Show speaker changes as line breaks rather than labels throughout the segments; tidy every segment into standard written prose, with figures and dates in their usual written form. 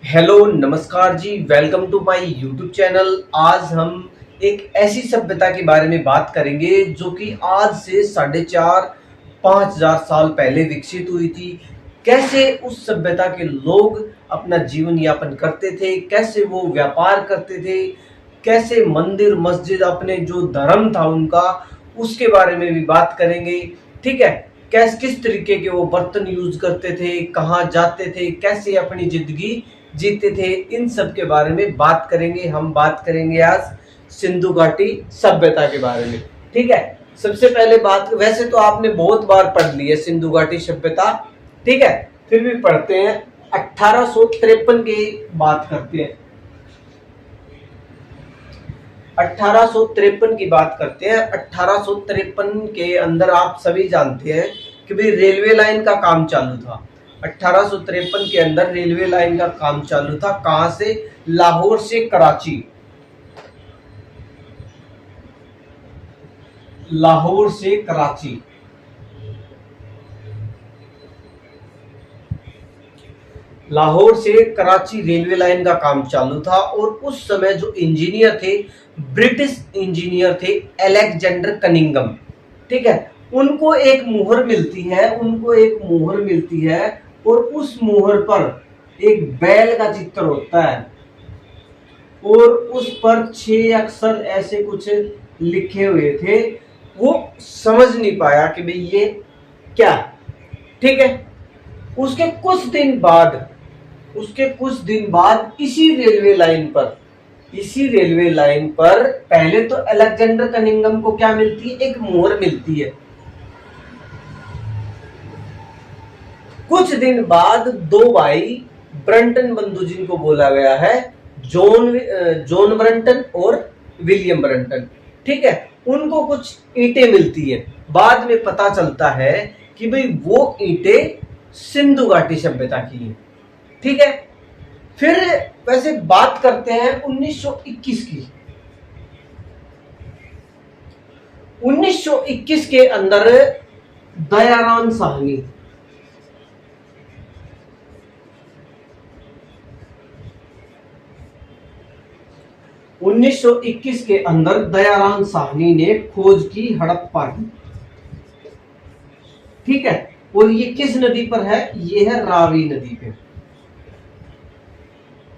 Hello नमस्कार जी, welcome to my YouTube channel. आज हम एक ऐसी सभ्यता के बारे में बात करेंगे जो कि आज से 4,500-5,000 साल पहले विकसित हुई थी। कैसे उस सभ्यता के लोग अपना जीवन यापन करते थे, कैसे वो व्यापार करते थे, कैसे मंदिर मस्जिद अपने जो धर्म था उनका उसके बारे में भी बात करेंगे। ठीक है, किस तरीके के वो बर्तन यूज करते थे, कहाँ जाते थे, कैसे अपनी जिंदगी जीते थे, इन सब के बारे में बात करेंगे। हम बात करेंगे आज सिंधु घाटी सभ्यता के बारे में। ठीक है, सबसे पहले बात, वैसे तो आपने बहुत बार पढ़ ली है सिंधु घाटी सभ्यता, ठीक है, फिर भी पढ़ते हैं। 1853 की बात करते हैं। 1853 की बात करते हैं। 1853 के अंदर आप सभी जानते हैं कि भाई रेलवे लाइन का काम चालू था। 1853 के अंदर रेलवे लाइन का काम चालू था। कहां से? लाहौर से कराची। लाहौर से कराची। लाहौर से कराची रेलवे लाइन का काम चालू था और उस समय जो इंजीनियर थे, ब्रिटिश इंजीनियर थे, अलेक्जेंडर कनिंगम। ठीक है, उनको एक मुहर मिलती है, और उस मुहर पर एक बैल का चित्र होता है और उस पर 6 अक्षर ऐसे कुछ लिखे हुए थे। वो समझ नहीं पाया कि भाई ये क्या। ठीक है, उसके कुछ दिन बाद इसी रेलवे लाइन पर पहले तो अलेक्जेंडर कनिंगम को क्या मिलती है? एक मोहर मिलती है। कुछ दिन बाद दो भाई ब्रंटन बंधु जिनको बोला गया है, जॉन ब्रंटन और विलियम ब्रंटन, ठीक है, उनको कुछ ईंटें मिलती है। बाद में पता चलता है कि भाई वो ईंटें सिंधु घाटी सभ्यता की है। ठीक है, फिर वैसे बात करते हैं 1921 की। 1921 के अंदर दयाराम साहनी, 1921 के अंदर दयाराम साहनी ने खोज की हड़प्पा की। ठीक है, और ये किस नदी पर है? ये है रावी नदी पे।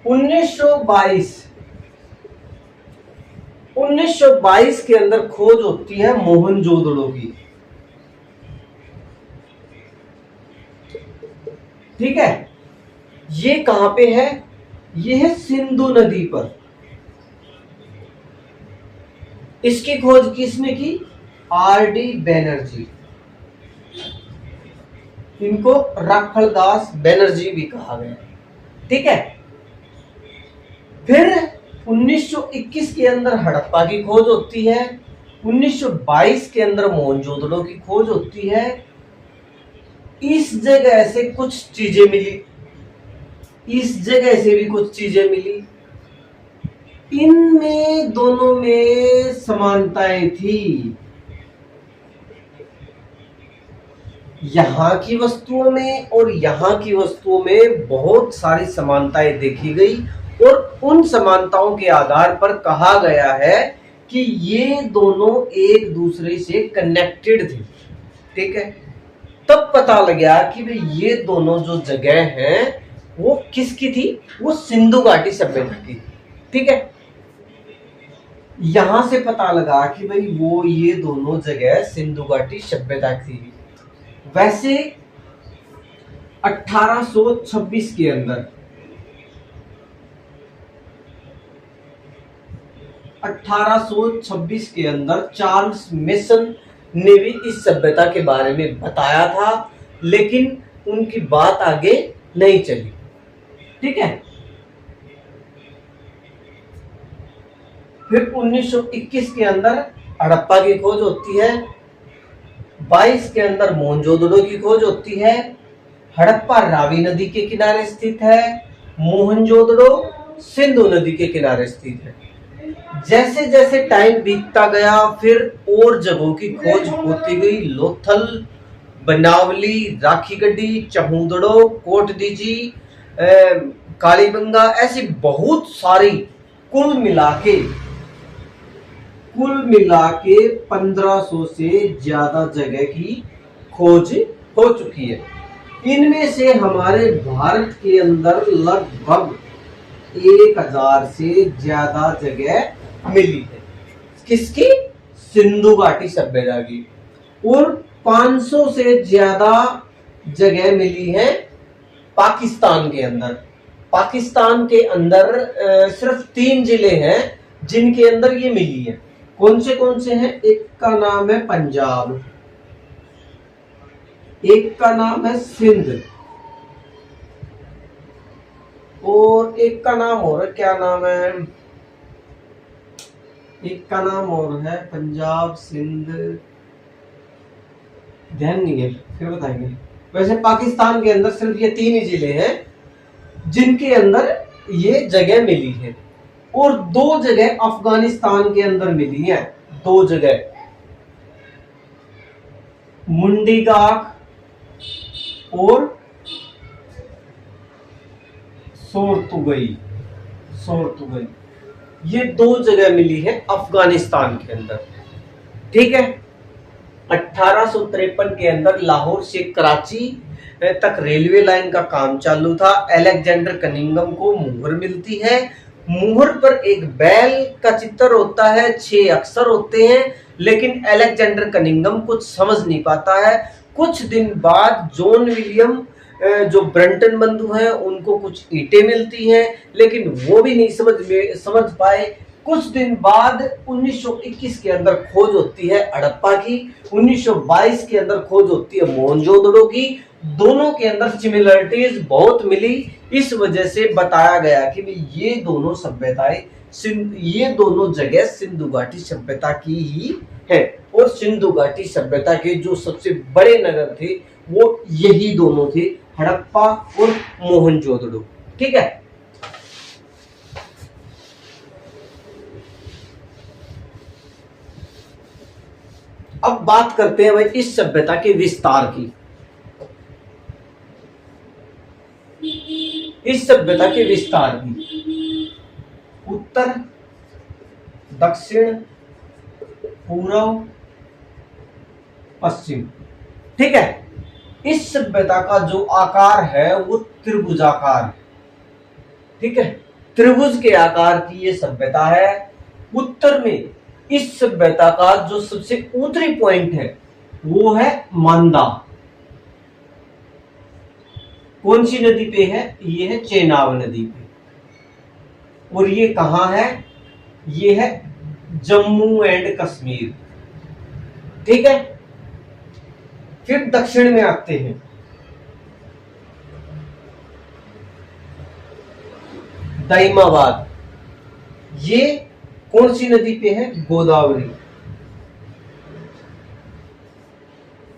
1922 के अंदर खोज होती है मोहनजोदड़ो की। ठीक है, ये कहां पे है? ये है सिंधु नदी पर। इसकी खोज किसने की? आर.डी. बैनर्जी। इनको राखलदास बैनर्जी भी कहा गया। ठीक है, फिर 1921 के अंदर हड़प्पा की खोज होती है। 1922 के अंदर मोहनजोदड़ो की खोज होती है। इस जगह से कुछ चीजें मिली, इस जगह से भी कुछ चीजें मिली। इनमें दोनों में समानताएं थी। यहां की वस्तुओं में और यहां की वस्तुओं में बहुत सारी समानताएं देखी गई और उन समानताओं के आधार पर कहा गया है कि ये दोनों एक दूसरे से कनेक्टेड थे। ठीक है, तब पता लगा कि भाई ये दोनों जो जगह हैं वो किसकी थी? वो सिंधु घाटी सभ्यता की। ठीक है, यहां से पता लगा कि भाई वो ये दोनों जगह सिंधु घाटी सभ्यता की। वैसे 1826 के अंदर 1826 के अंदर चार्ल्स मेसन ने भी इस सभ्यता के बारे में बताया था, लेकिन उनकी बात आगे नहीं चली। ठीक है, फिर 1921 के अंदर हड़प्पा की खोज होती है। 22 के अंदर मोहनजोदड़ो की खोज होती है। हड़प्पा रावी नदी के किनारे स्थित है, मोहनजोदड़ो सिंधु नदी के किनारे स्थित है। जैसे जैसे टाइम बीतता गया फिर और जगहों की खोज होती गई। लोथल, बनावली, राखीगढ़ी, चहूदड़ो, कोटदीजी, कालीबंगा, ऐसी बहुत सारी कुल मिला के 1500 से ज्यादा जगह की खोज हो चुकी है। इनमें से हमारे भारत के अंदर लगभग 1000 से ज्यादा जगह मिली है। किसकी? सिंधु घाटी सभ्यता की। और 500 से ज्यादा जगह मिली है पाकिस्तान के अंदर। पाकिस्तान के अंदर सिर्फ 3 जिले हैं जिनके अंदर ये मिली है। कौन से हैं? एक का नाम है पंजाब, एक का नाम है सिंध, और एक का नाम और, क्या नाम है, एक का नाम और है, पंजाब, सिंध, ध्यान नहीं है, फिर बताएंगे। वैसे पाकिस्तान के अंदर सिर्फ ये 3 ही जिले हैं जिनके अंदर ये जगह मिली है। और 2 जगह अफगानिस्तान के अंदर मिली है। 2 जगह, मुंडीगाक और सोरतुगई, ये 2 जगह मिली है अफगानिस्तान के अंदर। ठीक है। 1853 के अंदर लाहौर से कराची तक रेलवे लाइन का काम चालू था। अलेक्जेंडर कनिंघम को मुहर मिलती है। मुहर पर एक बैल का चित्र होता है, 6 अक्षर होते हैं, लेकिन अलेक्जेंडर कनिंघम कुछ समझ नहीं पाता है। कुछ दिन बाद जॉन विलियम जो ब्रंटन बंधु हैं उनको कुछ ईंटें मिलती हैं, लेकिन वो भी नहीं समझ पाए। कुछ दिन बाद 1921 के अंदर खोज होती है हड़प्पा की, 1922 के अंदर खोज होती है मोहनजोदड़ो की। दोनों के अंदर सिमिलरिटीज बहुत मिली। इस वजह से बताया गया कि ये दोनों सभ्यताएं, ये दोनों जगह सिंधु घाटी सभ्यता की ही है। और सिंधु घाटी सभ्यता के जो सबसे बड़े नगर थे वो यही दोनों थे, हड़प्पा और मोहनजोदड़ो। ठीक है। अब बात करते हैं भाई इस सभ्यता के विस्तार की। इस सभ्यता के विस्तार की उत्तर, दक्षिण, पूर्व, पश्चिम। ठीक है। इस सभ्यता का जो आकार है वो त्रिभुजाकार। ठीक है। त्रिभुज के आकार की ये सभ्यता है। उत्तर में इस सभ्यता का जो सबसे ऊपरी पॉइंट है वो है मांदा। कौन सी नदी पे है? ये है चेनाब नदी पे। और ये कहां है? ये है जम्मू एंड कश्मीर। ठीक है। फिर दक्षिण में आते हैं। दाइमाबाद, ये कौन सी नदी पे है? गोदावरी।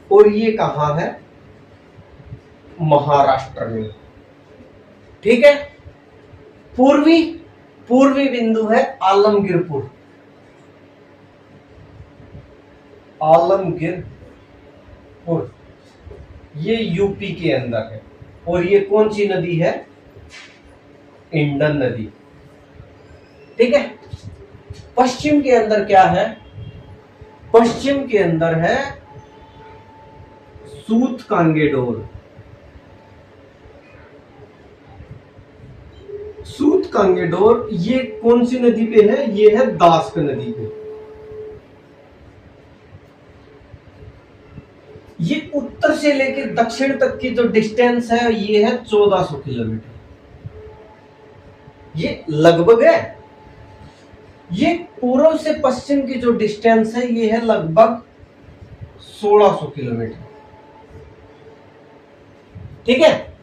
और ये कहां है? महाराष्ट्र में। ठीक है। पूर्वी बिंदु है आलमगीरपुर। ये यूपी के अंदर है। और ये कौन सी नदी है? इंडन नदी। ठीक है। पश्चिम के अंदर क्या है? पश्चिम के अंदर है सूत कांगेडोर। सूत कांगेडोर ये कौन सी नदी पे है? ये है दास्क नदी पे। ये उत्तर से लेकर दक्षिण तक की जो डिस्टेंस है ये है 1400 किलोमीटर। ये लगभग है। ये पूर्व से पश्चिम की जो डिस्टेंस है ये है लगभग 1600 किलोमीटर। ठीक है।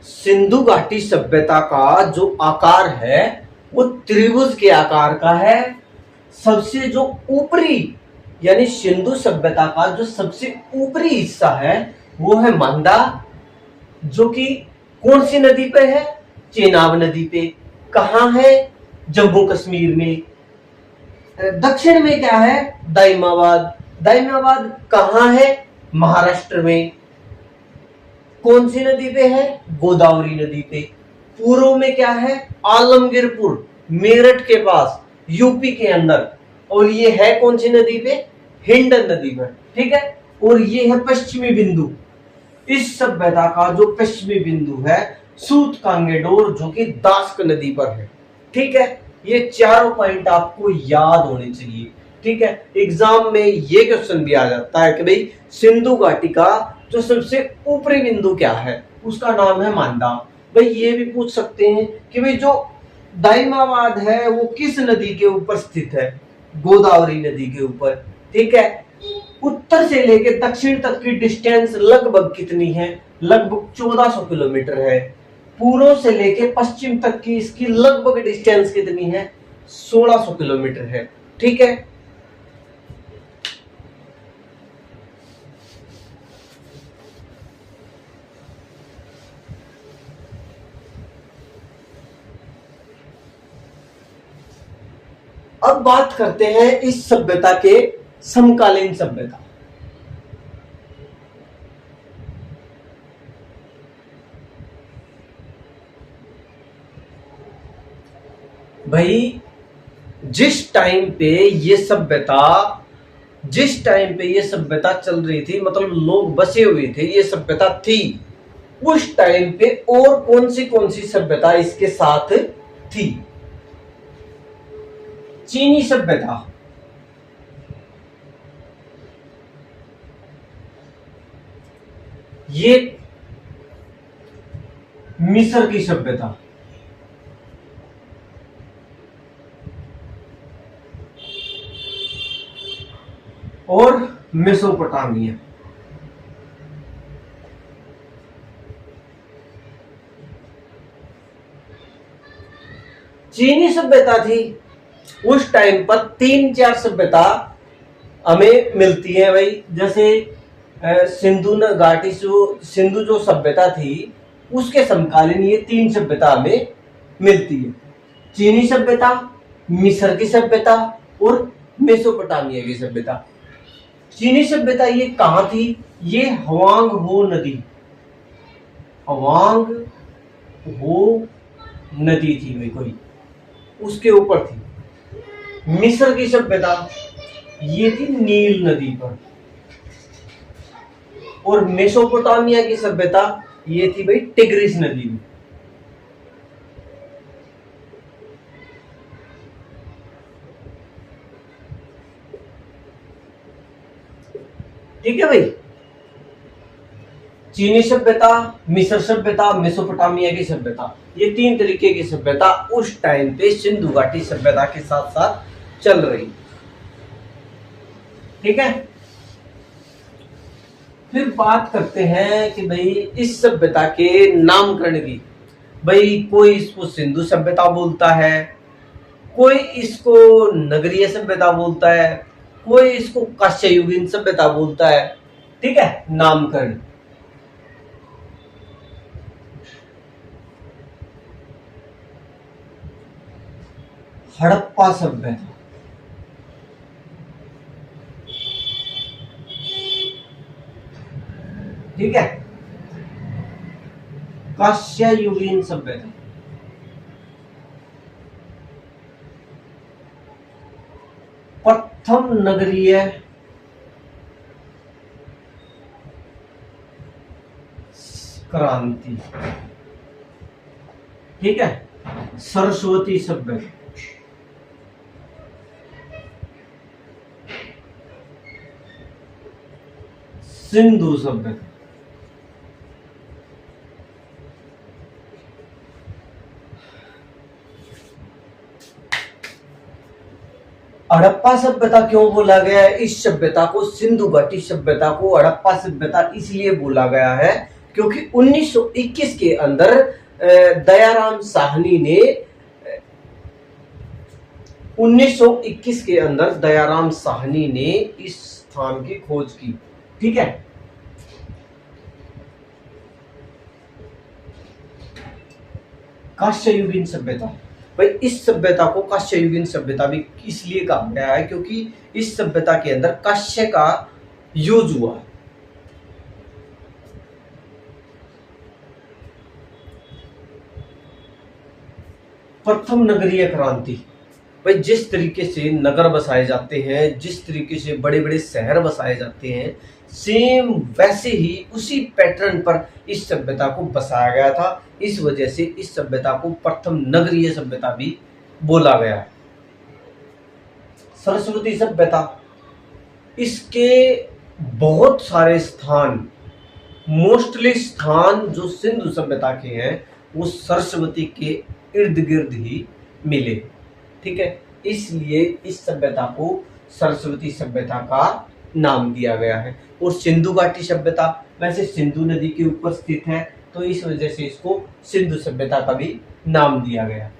सिंधु घाटी सभ्यता का जो आकार है वो त्रिभुज के आकार का है। सबसे जो ऊपरी यानी सिंधु सभ्यता का जो सबसे ऊपरी हिस्सा है वो है मांदा, जो कि कौन सी नदी पे है? चेनाब नदी पे। कहां है? जम्मू कश्मीर में। दक्षिण में क्या है? दाइमाबाद। दाइमाबाद कहां है? महाराष्ट्र में। कौन सी नदी पे है? गोदावरी नदी पे। पूर्व में क्या है? आलमगीरपुर, मेरठ के पास, यूपी के अंदर। और ये है कौन सी नदी पे? हिंडन नदी पर। ठीक है। और ये है पश्चिमी बिंदु। इस सभ्यता का जो पश्चिमी बिंदु है सूत कांगेडोर, जो कि दास्क नदी पर है। ठीक है। ये चारों पॉइंट आपको याद होने चाहिए। ठीक है। एग्जाम में ये क्वेश्चन भी आ जाता है कि भाई सिंधु घाटी का जो सबसे ऊपरी बिंदु क्या है? उसका नाम है मांडा। भाई ये भी पूछ सकते हैं कि भाई जो दाइमाबाद है वो किस नदी के ऊपर स्थित है? गोदावरी नदी के ऊपर। ठीक है। उत्तर से लेकर दक्षिण तक की डिस्टेंस लगभग कितनी है? लगभग 1400 किलोमीटर है। पूर्व से लेकर पश्चिम तक की इसकी लगभग डिस्टेंस कितनी है? 1600 किलोमीटर है। ठीक है। अब बात करते हैं इस सभ्यता के समकालीन सभ्यता। भाई जिस टाइम पे ये सभ्यता चल रही थी, मतलब लोग बसे हुए थे, ये सभ्यता थी, उस टाइम पे और कौन सी सभ्यता इसके साथ थी? चीनी सभ्यता, ये मिस्र की सभ्यता, और मेसोपोटामिया। चीनी सभ्यता थी। उस टाइम पर 3-4 सभ्यता हमें मिलती है भाई। जैसे सिंधु घाटी सिंधु जो सभ्यता थी उसके समकालीन ये 3 सभ्यता हमें मिलती है। चीनी सभ्यता, मिस्र की सभ्यता और मेसोपोटामिया की सभ्यता। चीनी सभ्यता ये कहां थी? ये हवांग हो नदी थी भाई, कोई उसके ऊपर थी। मिस्र की सभ्यता ये थी नील नदी पर। और मेसोपोटामिया की सभ्यता ये थी भाई टिग्रिस नदी में। ठीक है भाई। चीनी सभ्यता, मिस्र सभ्यता, मेसोपोटामिया की सभ्यता, ये 3 तरीके की सभ्यता उस टाइम पे सिंधु घाटी सभ्यता के साथ साथ चल रही। ठीक है। फिर बात करते हैं कि भाई इस सभ्यता के नामकरण की। भाई कोई इसको सिंधु सभ्यता बोलता है, कोई इसको नगरीय सभ्यता बोलता है, कोई इसको कांस्ययुगीन सभ्यता बोलता है। ठीक है। नामकरण, हड़प्पा सभ्यता, ठीक है, कांस्ययुगीन सभ्यता, प्रथम नगरीय क्रांति, ठीक है, सरस्वती सभ्यता, सिंधु सभ्यता, हड़प्पा सभ्यता क्यों बोला गया है? इस सभ्यता को, सिंधु घाटी सभ्यता को हड़प्पा सभ्यता इसलिए बोला गया है क्योंकि 1921 के अंदर दयाराम साहनी ने 1921 के अंदर दयाराम साहनी ने इस स्थान की खोज की। ठीक है। कांस्ययुगीन सभ्यता, भाई इस सभ्यता को कांस्ययुगीन सभ्यता भी इसलिए कहा गया है क्योंकि इस सभ्यता के अंदर कांस्य का यूज हुआ है। प्रथम नगरीय क्रांति। भाई जिस तरीके से नगर बसाए जाते हैं, जिस तरीके से बड़े बड़े शहर बसाए जाते हैं, सेम वैसे ही उसी पैटर्न पर इस सभ्यता को बसाया गया था। इस वजह से इस सभ्यता को प्रथम नगरीय सभ्यता भी बोला गया है। सरस्वती सभ्यता, इसके बहुत सारे स्थान, मोस्टली स्थान जो सिंधु सभ्यता के हैं वो सरस्वती के इर्द गिर्द ही मिले। ठीक है, इसलिए इस सभ्यता को सरस्वती सभ्यता का नाम दिया गया है। और सिंधु घाटी सभ्यता वैसे सिंधु नदी के ऊपर स्थित है, तो इस वजह से इसको सिंधु सभ्यता का भी नाम दिया गया।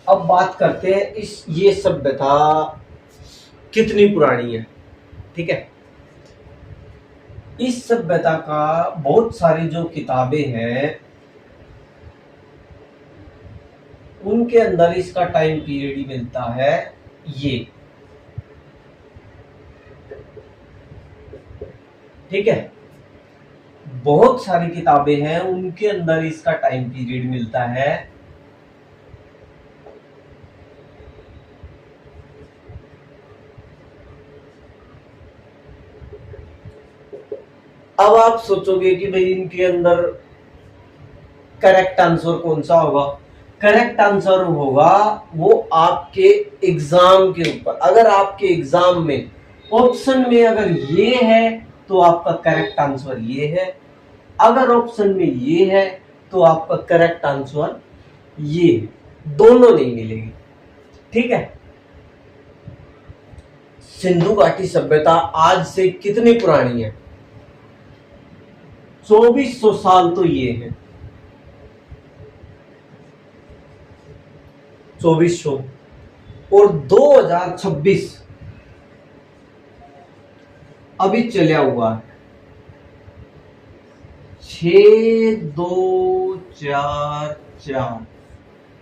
अब बात करते हैं ये सभ्यता कितनी पुरानी है। ठीक है, इस सभ्यता का बहुत सारी जो किताबें हैं उनके अंदर इसका टाइम पीरियड ही मिलता है ये। ठीक है, बहुत सारी किताबें हैं उनके अंदर इसका टाइम पीरियड मिलता है अब आप सोचोगे कि भाई इनके अंदर करेक्ट आंसर कौन सा होगा। करेक्ट आंसर होगा वो आपके एग्जाम के ऊपर। अगर आपके एग्जाम में ऑप्शन में अगर ये है तो आपका करेक्ट आंसर ये है, अगर ऑप्शन में ये है तो आपका करेक्ट आंसर ये है, दोनों नहीं मिलेगी। ठीक है, सिंधु घाटी सभ्यता आज से कितनी पुरानी है? 2400 साल तो ये है, 2400। और 2026 अभी चलिया हुआ है 6244,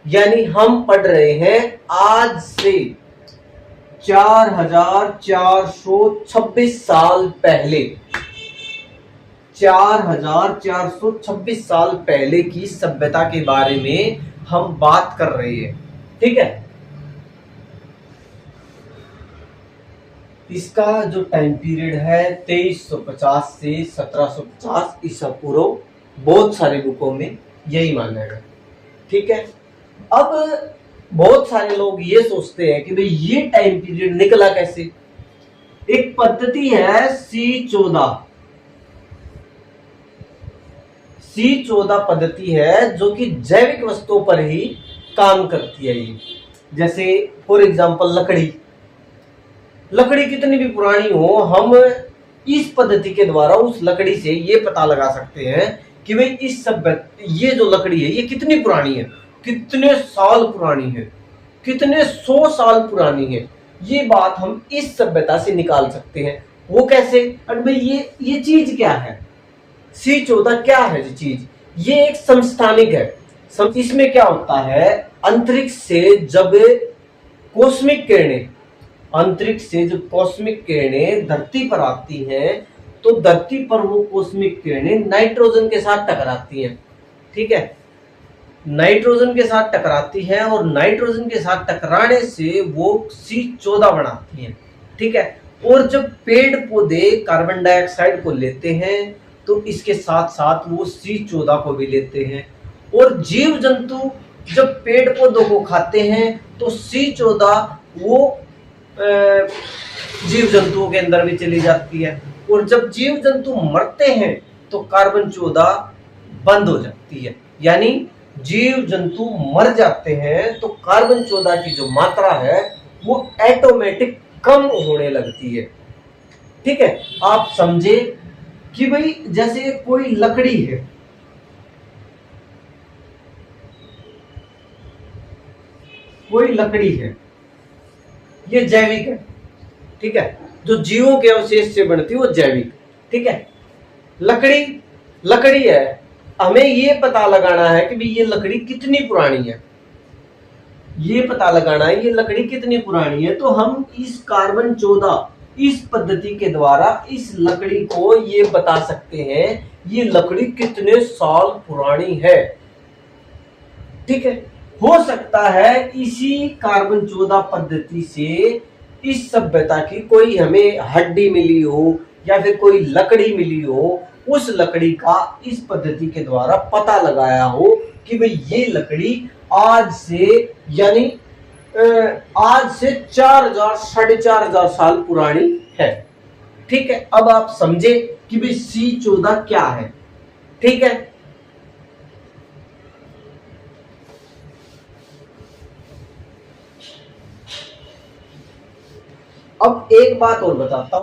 यानी हम पढ़ रहे हैं आज से 4426 साल पहले, 4426 साल पहले की सभ्यता के बारे में हम बात कर रहे हैं। ठीक है, इसका जो टाइम पीरियड है 2350 से 1750 ईसा पूर्व, बहुत सारे बुकों में यही माना है। ठीक है, अब बहुत सारे लोग ये सोचते हैं कि भाई ये टाइम पीरियड निकला कैसे। एक पद्धति है C14 पद्धति है जो कि जैविक वस्तुओं पर ही काम करती है। ये जैसे फॉर एग्जांपल लकड़ी कितनी भी पुरानी हो, हम इस पद्धति के द्वारा उस लकड़ी से ये पता लगा सकते हैं कि भाई ये जो लकड़ी है ये कितनी पुरानी है, कितने साल पुरानी है, कितने 100 साल पुरानी है। ये बात हम इस सभ्यता से निकाल सकते हैं। वो कैसे? अरे भाई ये चीज क्या है, C14 क्या है ये चीज? ये एक समस्थानिक है। इसमें क्या होता है, अंतरिक्ष से जब कॉस्मिक किरणें धरती पर आती हैं तो धरती पर वो कॉस्मिक किरणें नाइट्रोजन के साथ टकराती हैं। ठीक है, नाइट्रोजन के साथ टकराती हैं और नाइट्रोजन के साथ टकराने से वो C14 बनाती हैं। ठीक है, और जब पेड़ पौधे कार्बन डाइऑक्साइड को लेते हैं तो इसके साथ साथ वो C14 को भी लेते हैं। और जीव जंतु जब पेड़ पौधों को खाते हैं तो C14 वो जीव जंतुओं के अंदर भी चली जाती है। और जब जीव जंतु मरते हैं तो कार्बन 14 बंद हो जाती है, यानी जीव जंतु मर जाते हैं तो कार्बन 14 की जो मात्रा है वो ऑटोमेटिक कम होने लगती है। ठीक है, आप समझे कि भाई जैसे कोई लकड़ी है, ये जैविक है। ठीक है, जो जीवों के अवशेष से बनती है वो जैविक। ठीक है, लकड़ी है, हमें ये पता लगाना है कि भाई ये लकड़ी कितनी पुरानी है, ये पता लगाना है ये लकड़ी कितनी पुरानी है। तो हम इस कार्बन 14 इस पद्धति के द्वारा इस लकड़ी को ये बता सकते हैं ये लकड़ी कितने साल पुरानी है। ठीक है, हो सकता है इसी कार्बन 14 पद्धति से इस सभ्यता की कोई हमें हड्डी मिली हो या फिर कोई लकड़ी मिली हो, उस लकड़ी का इस पद्धति के द्वारा पता लगाया हो कि भाई ये लकड़ी आज से यानी आज से 4000 4500 साल पुरानी है। ठीक है, अब आप समझे कि भाई C14 क्या है। ठीक है, अब एक बात और बताता हूं।